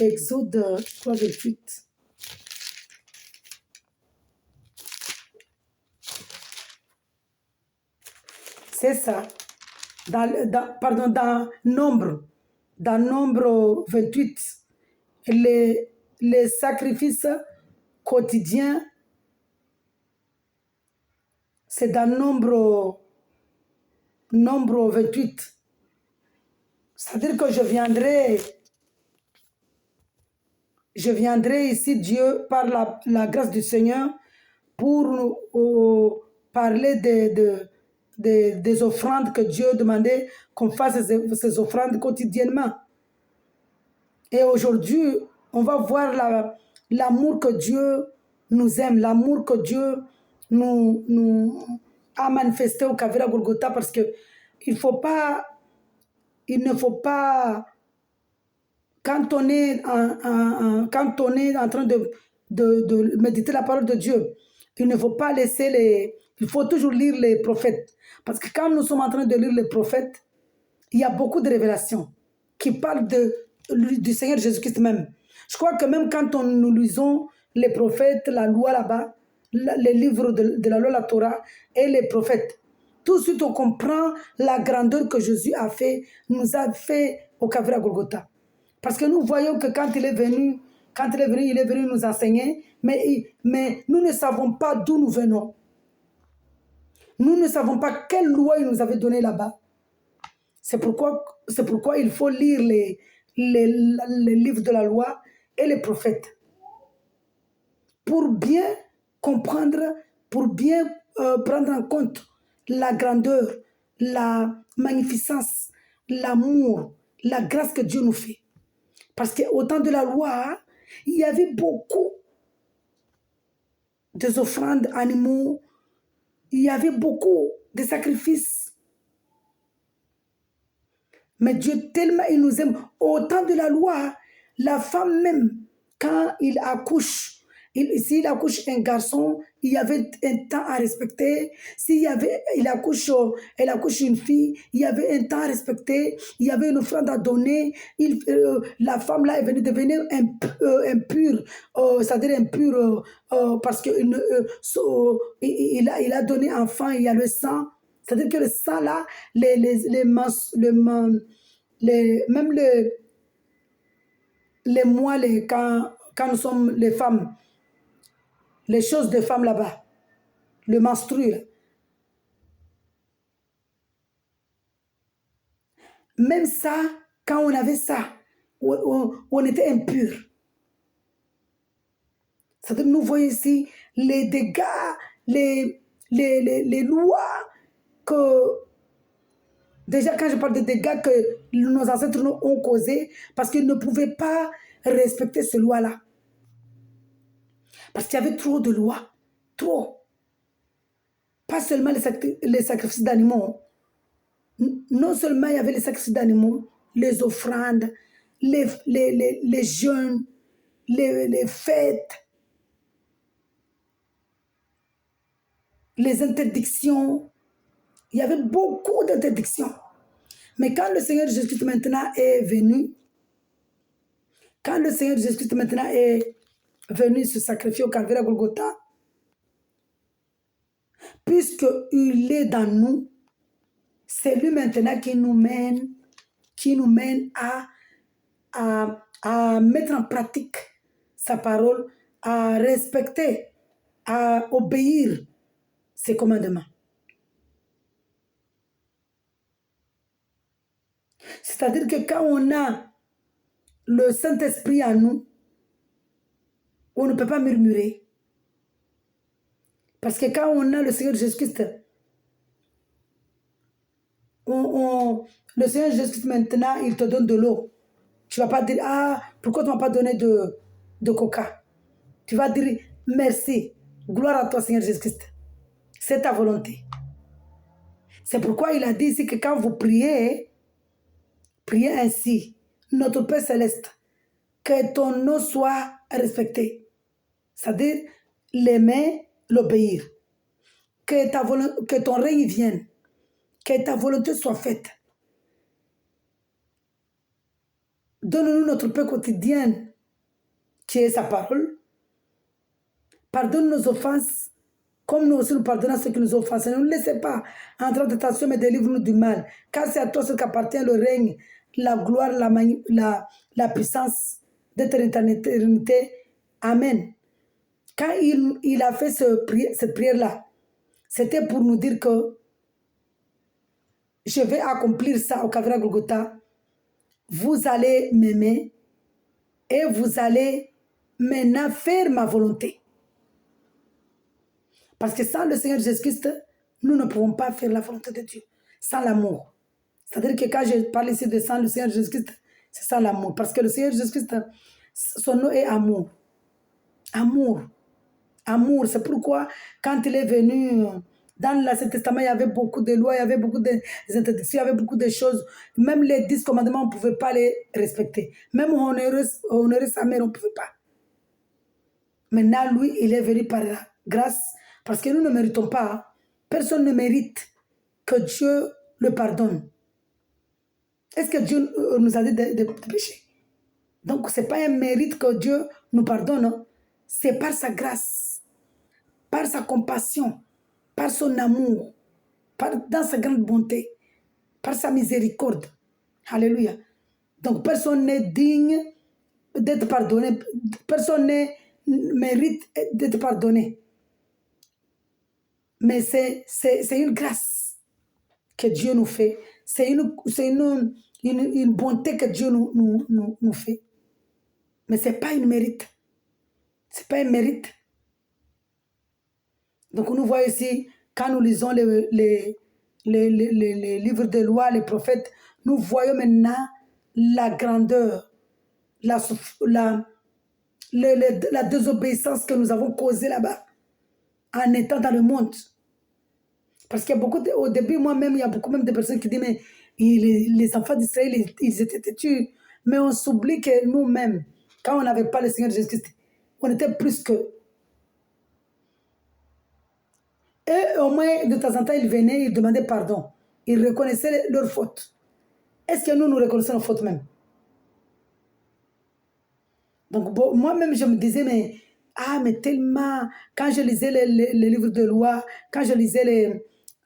Exode 3:28. C'est ça. Dans Nombre 28, les sacrifices quotidiens, c'est dans Nombre 28. C'est-à-dire que je viendrai ici, Dieu, par la grâce du Seigneur, pour parler des offrandes que Dieu demandait qu'on fasse ces offrandes quotidiennement. Et aujourd'hui, on va voir l'amour que Dieu nous aime, l'amour que Dieu nous a manifesté au Calvaire à Golgotha, parce que il ne faut pas, quand on est en train de méditer la parole de Dieu, il ne faut pas il faut toujours lire les prophètes. Parce que quand nous sommes en train de lire les prophètes, il y a beaucoup de révélations qui parlent du Seigneur Jésus-Christ même. Je crois que même quand nous lisons les prophètes, la loi là-bas, les livres de la loi, la Torah et les prophètes, tout de suite on comprend la grandeur que Jésus nous a fait au Calvaire à Golgotha. Parce que nous voyons que quand il est venu, il est venu nous enseigner, mais nous ne savons pas d'où nous venons. Nous ne savons pas quelle loi il nous avait donnée là-bas. C'est pourquoi il faut lire les livres de la loi et les prophètes pour bien comprendre, pour bien prendre en compte la grandeur, la magnificence, l'amour, la grâce que Dieu nous fait. Parce qu'au temps de la loi, il y avait beaucoup des offrandes animaux, il y avait beaucoup de sacrifices. Mais Dieu tellement il nous aime. Au temps de la loi, la femme même, quand il accouche, s'il accouche un garçon, il y avait un temps à respecter. Elle accouche une fille, il y avait un temps à respecter. Il y avait une offrande à donner. La femme là est venue devenir impure, c'est-à-dire impure parce qu'il a donné enfant, il y a le sang. C'est-à-dire que le sang là, même les mois, quand nous sommes les femmes, les choses de femmes là-bas, le menstru, même ça, quand on avait ça, on était impur. C'est-à-dire, nous voyons ici les dégâts, les lois que, déjà quand je parle de dégâts que nos ancêtres nous ont causés, parce qu'ils ne pouvaient pas respecter ces lois-là. Parce qu'il y avait trop de lois, trop. Pas seulement les sacrifices d'animaux. Non seulement il y avait les sacrifices d'animaux, les offrandes, les jeûnes, les fêtes, les interdictions. Il y avait beaucoup d'interdictions. Mais quand le Seigneur Jésus-Christ maintenant est venu, quand le Seigneur Jésus-Christ maintenant est venu se sacrifier au Calvaire à Golgotha, puisqu'il est dans nous, c'est lui maintenant qui nous mène à mettre en pratique sa parole, à respecter, à obéir ses commandements. C'est-à-dire que quand on a le Saint-Esprit en nous, on ne peut pas murmurer. Parce que quand on a le Seigneur Jésus-Christ, le Seigneur Jésus-Christ maintenant, il te donne de l'eau. Tu ne vas pas dire, ah, pourquoi tu ne m'as pas donné de coca? Tu vas dire, merci, gloire à toi Seigneur Jésus-Christ. C'est ta volonté. C'est pourquoi il a dit ici que quand vous priez, priez ainsi. Notre Père Céleste, que ton nom soit respecté. C'est-à-dire, l'aimer, l'obéir. Que ton règne vienne. Que ta volonté soit faite. Donne-nous notre pain quotidien, qui est sa parole. Pardonne nos offenses, comme nous aussi nous pardonnons à ceux qui nous offensent. Ne nous laissez pas entrer en tentation, mais délivre-nous du mal. Car c'est à toi ce qu'appartient le règne, la gloire, la puissance d'éternité. Amen. Quand il a fait cette prière-là, c'était pour nous dire que je vais accomplir ça au Calvaire Golgotha. Vous allez m'aimer et vous allez maintenant faire ma volonté. Parce que sans le Seigneur Jésus-Christ, nous ne pouvons pas faire la volonté de Dieu. Sans l'amour. C'est-à-dire que quand je parle ici de sans le Seigneur Jésus-Christ, c'est sans l'amour. Parce que le Seigneur Jésus-Christ, son nom est amour. Amour. Amour. C'est pourquoi quand il est venu dans l'Ancien Testament, il y avait beaucoup de lois, il y avait beaucoup d'interdictions, il y avait beaucoup de choses. Même les 10 commandements, on ne pouvait pas les respecter. Même honorer sa mère, on ne pouvait pas. Maintenant, lui, il est venu par la grâce, parce que nous ne méritons pas. Personne ne mérite que Dieu le pardonne. Est-ce que Dieu nous a dit de pécher? Donc, ce n'est pas un mérite que Dieu nous pardonne. C'est par sa grâce, par sa compassion, par son amour, dans sa grande bonté, par sa miséricorde. Alléluia. Donc, personne n'est digne d'être pardonné. Personne ne mérite d'être pardonné. Mais c'est une grâce que Dieu nous fait. C'est une bonté que Dieu nous fait. Mais ce n'est pas une mérite. Ce n'est pas un mérite. Donc nous voyons ici, quand nous lisons les livres de loi, les prophètes, nous voyons maintenant la grandeur, la désobéissance que nous avons causée là-bas en étant dans le monde. Parce qu'il y a beaucoup, au début, moi-même, il y a beaucoup même de personnes qui disent, mais les enfants d'Israël, ils étaient têtus. Mais on s'oublie que nous-mêmes, quand on n'avait pas le Seigneur Jésus-Christ, on était plus que. Et au moins, de temps en temps, ils venaient, ils demandaient pardon. Ils reconnaissaient leurs fautes. Est-ce que nous reconnaissons nos fautes même? Donc, bon, moi-même, je me disais, mais tellement, quand je lisais les livres de loi, quand je lisais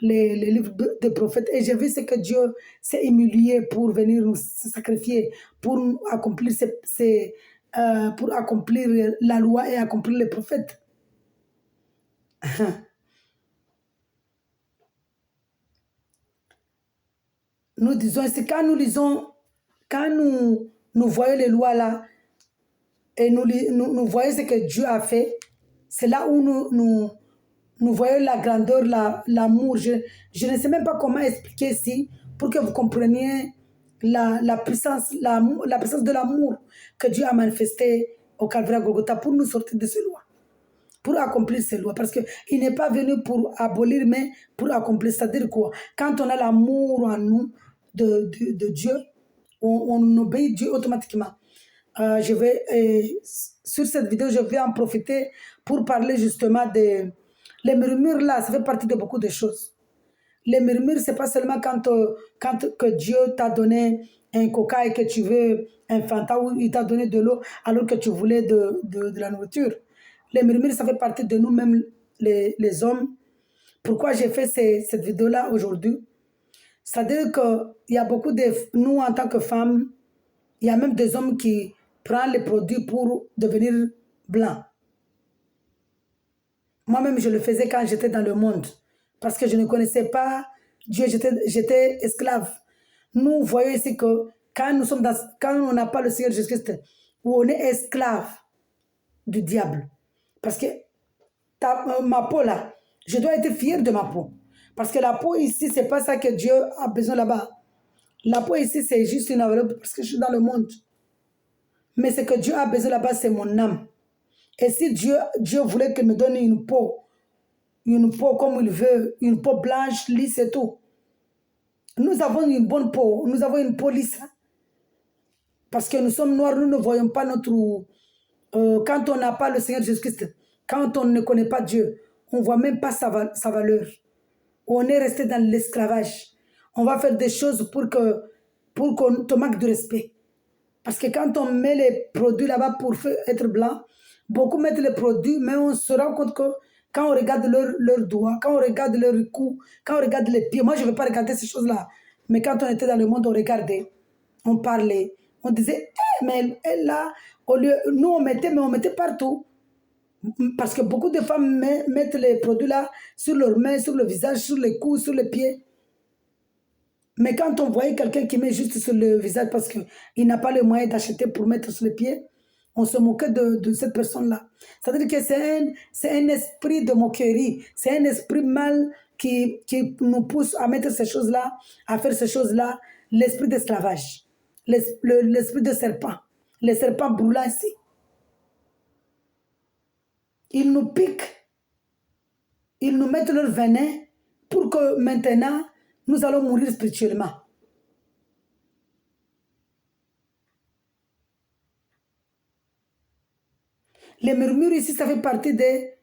les livres des prophètes, et j'ai vu ce que Dieu s'est humilié pour venir nous sacrifier, pour accomplir, pour accomplir la loi et accomplir les prophètes. Nous disons ici, quand nous lisons, quand nous voyons les lois là, et nous voyons ce que Dieu a fait, c'est là où nous voyons la grandeur, l'amour. Je ne sais même pas comment expliquer ici pour que vous compreniez la puissance de l'amour que Dieu a manifesté au Calvaire Golgotha pour nous sortir de ces lois, pour accomplir ces lois. Parce qu'il n'est pas venu pour abolir, mais pour accomplir. C'est-à-dire quoi? Quand on a l'amour en nous de Dieu, on obéit Dieu automatiquement. Sur cette vidéo, je vais en profiter pour parler justement des les murmures là, ça fait partie de beaucoup de choses. Les murmures, c'est pas seulement quand que Dieu t'a donné un coca et que tu veux un Fanta ou il t'a donné de l'eau alors que tu voulais de la nourriture. Les murmures, ça fait partie de nous-mêmes, les hommes. Pourquoi j'ai fait cette vidéo-là aujourd'hui? C'est-à-dire qu'il y a beaucoup de nous en tant que femmes, il y a même des hommes qui prennent les produits pour devenir blancs. Moi-même, je le faisais quand j'étais dans le monde. Parce que je ne connaissais pas Dieu, j'étais esclave. Nous voyons ici que quand on n'a pas le Seigneur Jésus-Christ, on est esclave du diable. Parce que ma peau là, je dois être fière de ma peau. Parce que la peau ici, c'est pas ça que Dieu a besoin là-bas. La peau ici, c'est juste une enveloppe parce que je suis dans le monde. Mais ce que Dieu a besoin là-bas, c'est mon âme. Et si Dieu voulait qu'il me donne une peau comme il veut, une peau blanche, lisse et tout. Nous avons une bonne peau, nous avons une peau lisse. Parce que nous sommes noirs, nous ne voyons pas notre... quand on n'a pas le Seigneur Jésus-Christ, quand on ne connaît pas Dieu, on ne voit même pas sa valeur. On est resté dans l'esclavage. On va faire des choses pour qu'on te manque de respect. Parce que quand on met les produits là-bas pour être blanc, beaucoup mettent les produits, mais on se rend compte que quand on regarde leurs doigts, quand on regarde leurs coups, quand on regarde les pieds, moi je ne veux pas regarder ces choses-là, mais quand on était dans le monde, on regardait, on parlait, on disait, mais elle là, au lieu, nous on mettait partout. Parce que beaucoup de femmes mettent les produits là sur leurs mains, sur le visage, sur les coups, sur les pieds. Mais quand on voyait quelqu'un qui met juste sur le visage parce qu'il n'a pas le moyen d'acheter pour mettre sur les pieds, on se moquait de cette personne-là. C'est-à-dire que c'est un esprit de moquerie, c'est un esprit mal qui nous pousse à mettre ces choses-là, à faire ces choses-là, l'esprit d'esclavage, l'esprit de serpent, les serpents brûlants ici. Ils nous piquent, ils nous mettent leur venin pour que maintenant, nous allons mourir spirituellement. Les murmures ici, ça fait partie des...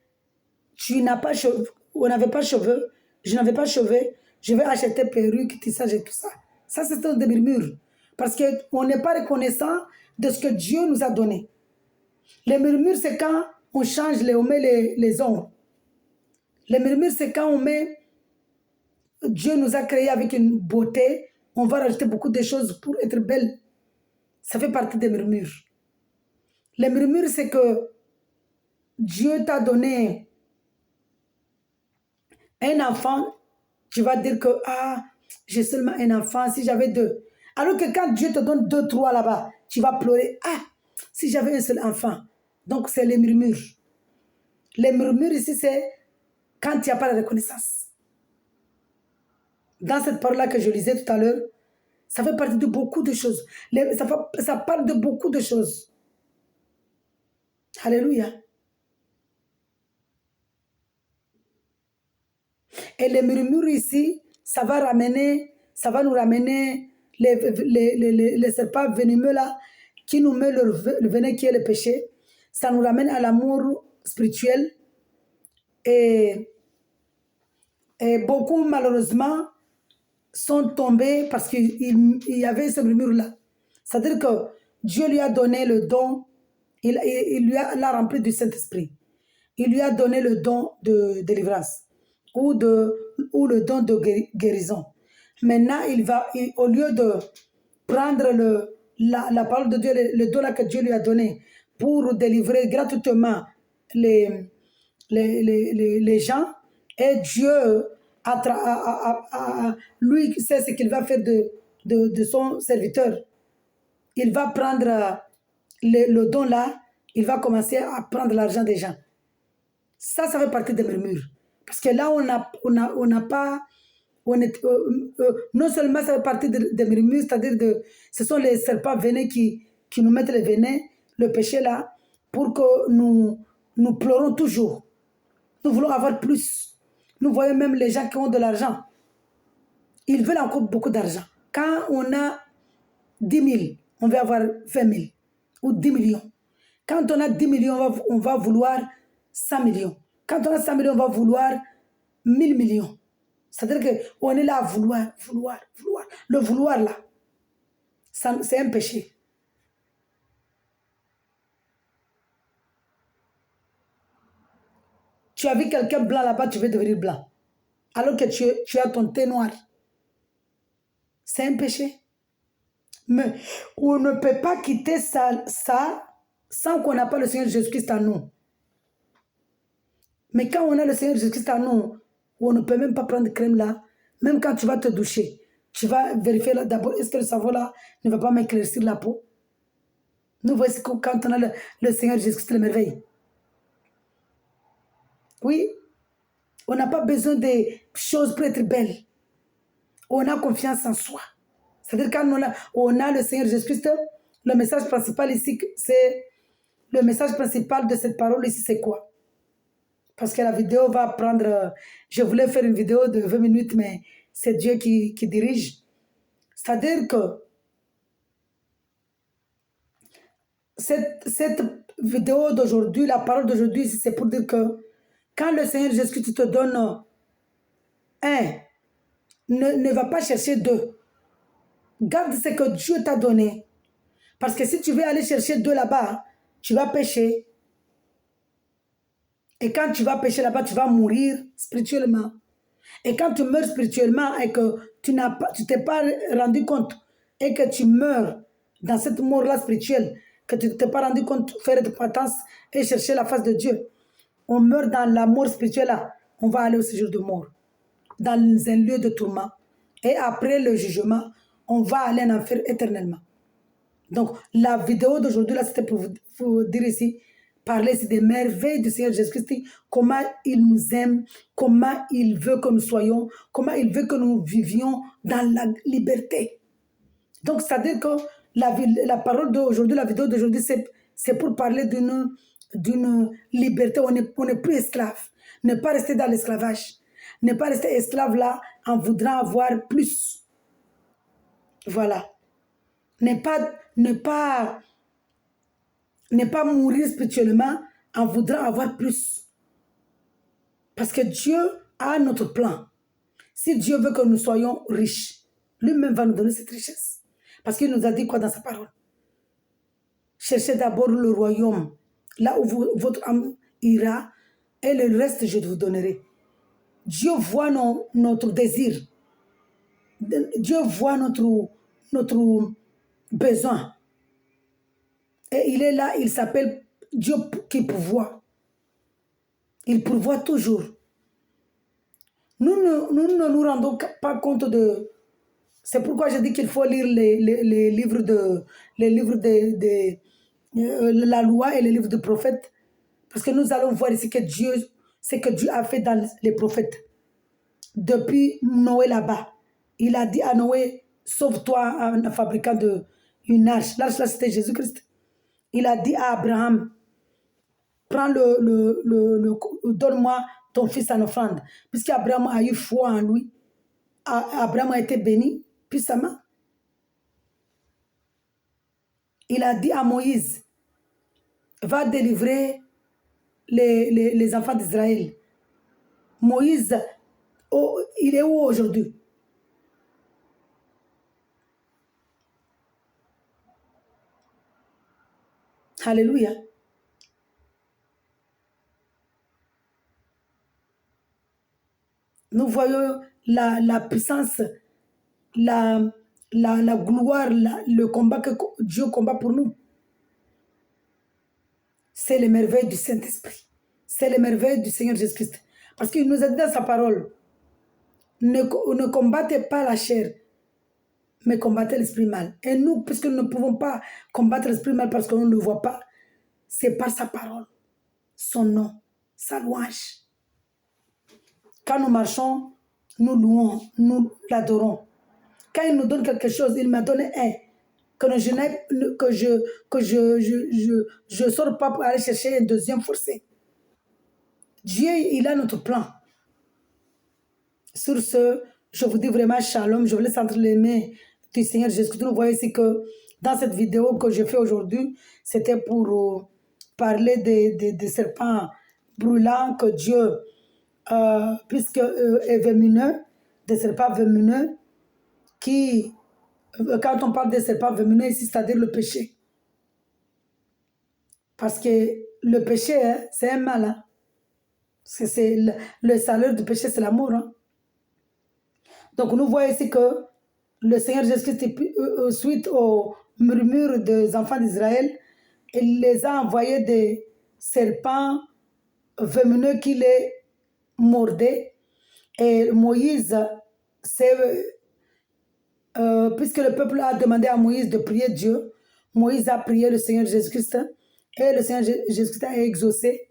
Tu n'as pas cheveux, on n'avait pas cheveux, je n'avais pas cheveux, je vais acheter perruque, tissage et tout ça. Ça, c'est des murmures. Parce qu'on n'est pas reconnaissant de ce que Dieu nous a donné. Les murmures, c'est quand on change, on met les ongles. Les murmures, c'est quand on met... Dieu nous a créés avec une beauté, on va rajouter beaucoup de choses pour être belle. Ça fait partie des murmures. Les murmures, c'est que Dieu t'a donné un enfant, tu vas dire que, j'ai seulement un enfant, si j'avais deux. Alors que quand Dieu te donne 2, 3 là-bas, tu vas pleurer, si j'avais un seul enfant. Donc, c'est les murmures. Les murmures ici, c'est quand il n'y a pas de reconnaissance. Dans cette parole-là que je lisais tout à l'heure, ça fait partie de beaucoup de choses. Ça parle de beaucoup de choses. Alléluia. Et les murmures ici, ça va nous ramener les serpents venimeux là, qui nous met le venin qui est le péché. Ça nous ramène à l'amour spirituel. Et beaucoup, malheureusement, sont tombés parce qu'il y avait ce murmure-là. C'est-à-dire que Dieu lui a donné le don, il l'a rempli du Saint-Esprit. Il lui a donné le don de délivrance ou le don de guérison. Maintenant, au lieu de prendre la parole de Dieu, le don là que Dieu lui a donné pour délivrer gratuitement les gens, et Dieu, lui sait ce qu'il va faire de son serviteur. Il va prendre le don là, il va commencer à prendre l'argent des gens. Ça fait partie des murmures. Parce que là, on n'a pas... non seulement ça fait partie des murmures, c'est-à-dire ce sont les serpents venins qui nous mettent le venin, le péché là, pour que nous pleurons toujours. Nous voulons avoir plus. Nous voyons même les gens qui ont de l'argent. Ils veulent encore beaucoup d'argent. Quand on a 10 000, on veut avoir 20 000 ou 10 millions. Quand on a 10 millions, on va vouloir 100 millions. Quand on a 100 millions, on va vouloir 1000 millions. C'est-à-dire qu'on est là à vouloir. Le vouloir là, c'est un péché. Tu as vu quelqu'un blanc là-bas, tu veux devenir blanc. Alors que tu as ton thé noir. C'est un péché. Mais on ne peut pas quitter ça sans qu'on n'a pas le Seigneur Jésus-Christ en nous. Mais quand on a le Seigneur Jésus-Christ en nous, on ne peut même pas prendre crème là. Même quand tu vas te doucher, tu vas vérifier d'abord, est-ce que le savon là ne va pas m'éclaircir la peau? Nous voici quand on a le Seigneur Jésus-Christ, le merveille. Oui, on n'a pas besoin de choses pour être belle. On a confiance en soi. C'est-à-dire quand on a le Seigneur Jésus-Christ, le message principal ici, c'est le message principal de cette parole ici, c'est quoi? Parce que la vidéo va prendre... Je voulais faire une vidéo de 20 minutes, mais c'est Dieu qui dirige. C'est-à-dire que cette vidéo d'aujourd'hui, la parole d'aujourd'hui, c'est pour dire que quand le Seigneur Jésus-Christ te donne un, ne va pas chercher deux. Garde ce que Dieu t'a donné. Parce que si tu veux aller chercher deux là-bas, tu vas pécher. Et quand tu vas pécher là-bas, tu vas mourir spirituellement. Et quand tu meurs spirituellement et que tu t'es pas rendu compte et que tu meurs dans cette mort-là spirituelle, que tu ne t'es pas rendu compte, faire repentance et chercher la face de Dieu, on meurt dans la mort spirituelle-là, on va aller au séjour de mort, dans un lieu de tourment. Et après le jugement, on va aller en enfer éternellement. Donc, la vidéo d'aujourd'hui, là, c'était pour vous dire ici, parler ici des merveilles du Seigneur Jésus-Christ, comment il nous aime, comment il veut que nous soyons, comment il veut que nous vivions dans la liberté. Donc, c'est-à-dire que la parole d'aujourd'hui, la vidéo d'aujourd'hui, c'est pour parler d'une liberté, on n'est plus esclave. Ne pas rester dans l'esclavage. Ne pas rester esclave là en voudrant avoir plus. Voilà. Ne pas mourir spirituellement en voudrant avoir plus. Parce que Dieu a notre plan. Si Dieu veut que nous soyons riches, lui-même va nous donner cette richesse. Parce qu'il nous a dit quoi dans sa parole? Cherchez d'abord le royaume, là où votre âme ira, et le reste je vous donnerai. Dieu voit notre désir. Dieu voit notre besoin. Et il est là, il s'appelle Dieu qui pourvoit. Il pourvoit toujours. Nous ne nous rendons pas compte de... C'est pourquoi je dis qu'il faut lire les livres de la loi et les livres de prophètes. Parce que nous allons voir ici que ce que Dieu a fait dans les prophètes. Depuis Noé là-bas, il a dit à Noé, sauve-toi en fabriquant une arche. L'arche là, c'était Jésus-Christ. Il a dit à Abraham, prends donne-moi ton fils en offrande. Puisqu'Abraham a eu foi en lui, Abraham a été béni puissamment. Il a dit à Moïse, va délivrer les enfants d'Israël. Moïse, il est où aujourd'hui? Alléluia. Nous voyons la puissance, la gloire, le combat que Dieu combat pour nous. C'est les merveilles du Saint-Esprit. C'est les merveilles du Seigneur Jésus-Christ. Parce qu'il nous a dit dans sa parole, ne combattez pas la chair, mais combattez l'esprit mal. Et nous, puisque nous ne pouvons pas combattre l'esprit mal parce qu'on ne le voit pas, c'est par sa parole, son nom, sa louange. Quand nous marchons, nous louons, nous l'adorons. Quand il nous donne quelque chose, il m'a donné un, que je sors pas pour aller chercher un deuxième forcé. Dieu, il a notre plan. Sur ce, je vous dis vraiment shalom. Je vous laisse entre les mains du Seigneur Jésus-Christ. Vous voyez ici que dans cette vidéo que je fais aujourd'hui, c'était pour parler des serpents brûlants que Dieu, puisque est venimeux, des serpents venimeux, qui, quand on parle des serpents venimeux ici, c'est-à-dire le péché. Parce que le péché, hein, c'est un mal. Hein. C'est le salaire du péché, c'est l'amour. Hein. Donc, nous voyons ici que le Seigneur Jésus-Christ, suite au murmure des enfants d'Israël, il les a envoyés des serpents venimeux qui les mordaient. Et Moïse, puisque le peuple a demandé à Moïse de prier Dieu, Moïse a prié le Seigneur Jésus-Christ et le Seigneur Jésus-Christ a exaucé.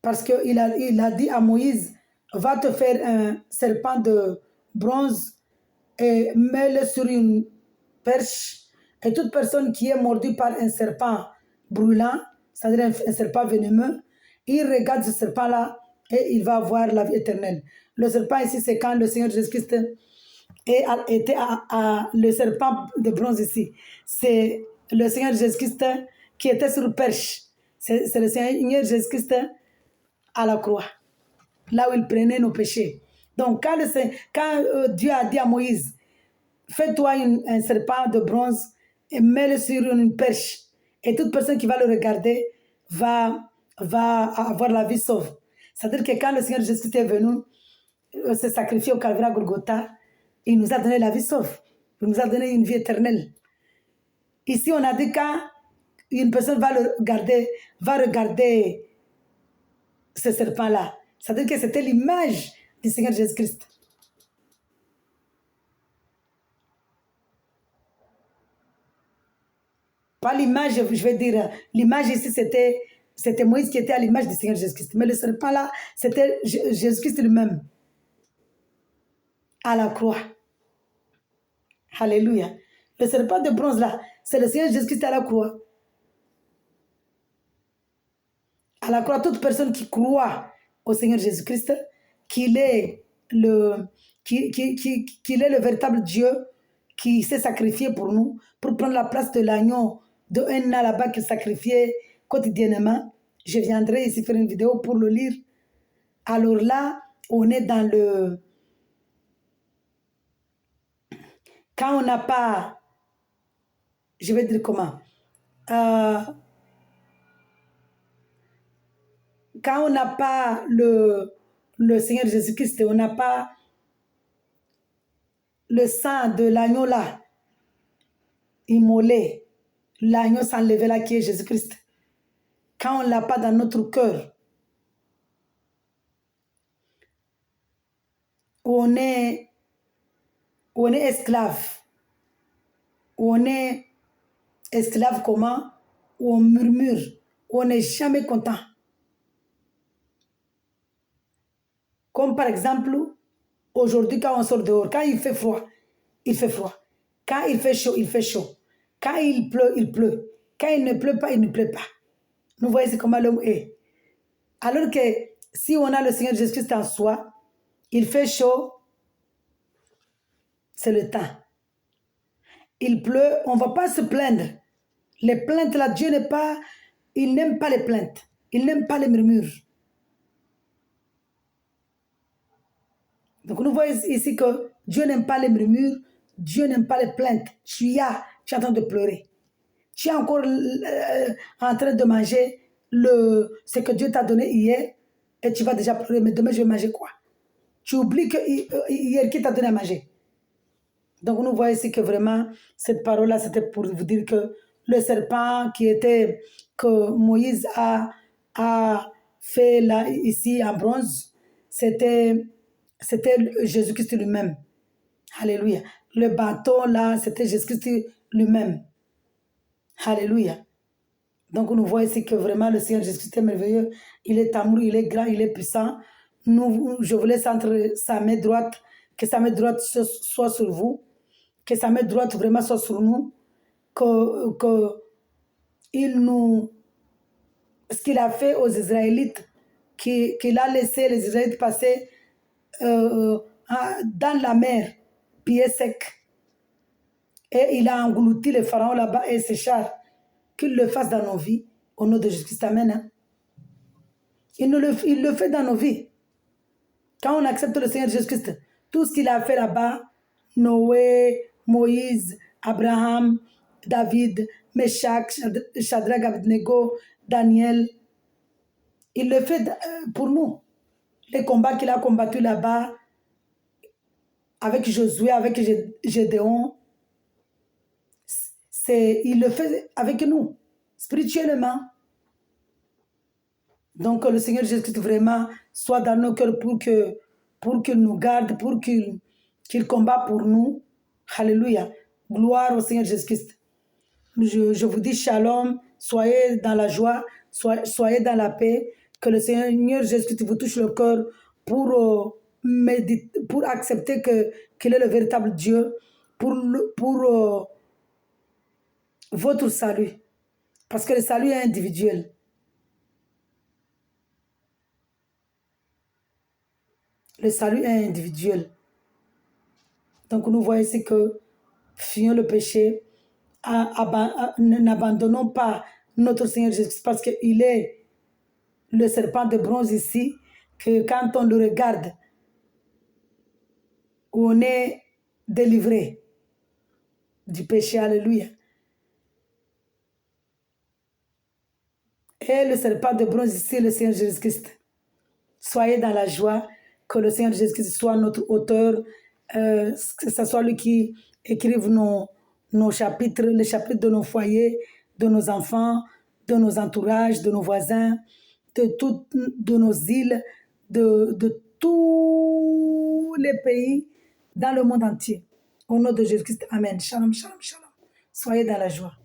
Parce qu'il a dit à Moïse, va te faire un serpent de bronze et mets-le sur une perche. Et toute personne qui est mordue par un serpent brûlant, c'est-à-dire un serpent venimeux, il regarde ce serpent-là et il va avoir la vie éternelle. Le serpent ici, c'est quand le Seigneur Jésus-Christ était le serpent de bronze ici. C'est le Seigneur Jésus-Christ qui était sur perche. C'est le Seigneur Jésus-Christ à la croix, là où il prenait nos péchés. Donc, quand Dieu a dit à Moïse, fais-toi un serpent de bronze et mets-le sur une perche, et toute personne qui va le regarder va avoir la vie sauve. C'est-à-dire que quand le Seigneur Jésus est venu se sacrifier au Calvaire à Golgotha, il nous a donné la vie sauve. Il nous a donné une vie éternelle. Ici, on a dit quand une personne va regarder ce serpent-là. C'est-à-dire que c'était l'image du Seigneur Jésus-Christ. Pas l'image, je vais dire, l'image ici, c'était Moïse qui était à l'image du Seigneur Jésus-Christ. Mais le serpent-là, c'était Jésus-Christ lui-même. À la croix. Alléluia. Le serpent de bronze là, c'est le Seigneur Jésus-Christ à la croix. À la croix, toute personne qui croit au Seigneur Jésus-Christ, qu'il est le véritable Dieu qui s'est sacrifié pour nous, pour prendre la place de l'agneau de un an là-bas qu'il sacrifiait quotidiennement. Je viendrai ici faire une vidéo pour le lire. Alors là, on est dans le... Quand on n'a pas... Je vais dire comment quand on n'a pas le Seigneur Jésus-Christ, on n'a pas le sang de l'agneau là, immolé, l'agneau sans lever là qui est Jésus-Christ. Quand on ne l'a pas dans notre cœur, on est esclave. On est esclave comment? Où on murmure, où on n'est jamais content. Comme par exemple, aujourd'hui quand on sort dehors, quand il fait froid, il fait froid. Quand il fait chaud, il fait chaud. Quand il pleut, il pleut. Quand il ne pleut pas, il ne pleut pas. Nous voyons comment l'homme est. Alors que si on a le Seigneur Jésus-Christ en soi, il fait chaud, c'est le temps. Il pleut, on ne va pas se plaindre. Les plaintes là, Dieu n'est pas, il n'aime pas les plaintes. Il n'aime pas les murmures. Donc nous voyons ici que Dieu n'aime pas les murmures, Dieu n'aime pas les plaintes. Tu es en train de pleurer. Tu es encore en train de manger ce que Dieu t'a donné hier et tu vas déjà pleurer. Mais demain, je vais manger quoi? Tu oublies que hier, qui t'a donné à manger? Donc nous voyons ici que vraiment, cette parole-là, c'était pour vous dire que le serpent que Moïse a fait là, ici en bronze, c'était Jésus-Christ lui-même. Alléluia. Le bâton là, c'était Jésus-Christ lui-même. Alléluia. Donc nous voyons ici que vraiment le Seigneur Jésus-Christ est merveilleux. Il est amour, il est grand, il est puissant. Je vous laisse entre sa main droite, que sa main droite soit sur vous, que sa main droite vraiment soit sur nous, ce qu'il a fait aux Israélites, qu'il a laissé les Israélites passer dans la mer, pieds secs. Et il a englouti les pharaons là-bas et ses chars. Qu'il le fasse dans nos vies, au nom de Jésus-Christ. Amen. Hein? Il le fait dans nos vies. Quand on accepte le Seigneur Jésus-Christ, tout ce qu'il a fait là-bas, Noé, Moïse, Abraham, David, Meshach, Shadrach, Abednego, Daniel, il le fait pour nous. Les combats qu'il a combattus là-bas, avec Josué, avec Gédéon, il le fait avec nous, spirituellement. Donc le Seigneur Jésus-Christ vraiment soit dans nos cœurs pour qu'il nous garde, pour qu'il combat pour nous. Alléluia. Gloire au Seigneur Jésus-Christ. Je vous dis shalom, soyez dans la joie, soyez dans la paix, que le Seigneur Jésus-Christ vous touche le cœur pour accepter qu'il est le véritable Dieu, pour votre salut. Parce que le salut est individuel. Le salut est individuel. Donc nous voyons ici que fuyons le péché, n'abandonnons pas notre Seigneur Jésus parce qu'il est le serpent de bronze ici, que quand on le regarde, on est délivré du péché. Alléluia. Et le serpent de bronze ici, le Seigneur Jésus-Christ. Soyez dans la joie, que le Seigneur Jésus-Christ soit notre auteur, que ce soit lui qui écrive nos chapitres, les chapitres de nos foyers, de nos enfants, de nos entourages, de nos voisins, de nos îles, de tous les pays dans le monde entier. Au nom de Jésus-Christ, amen. Shalom, shalom, shalom. Soyez dans la joie.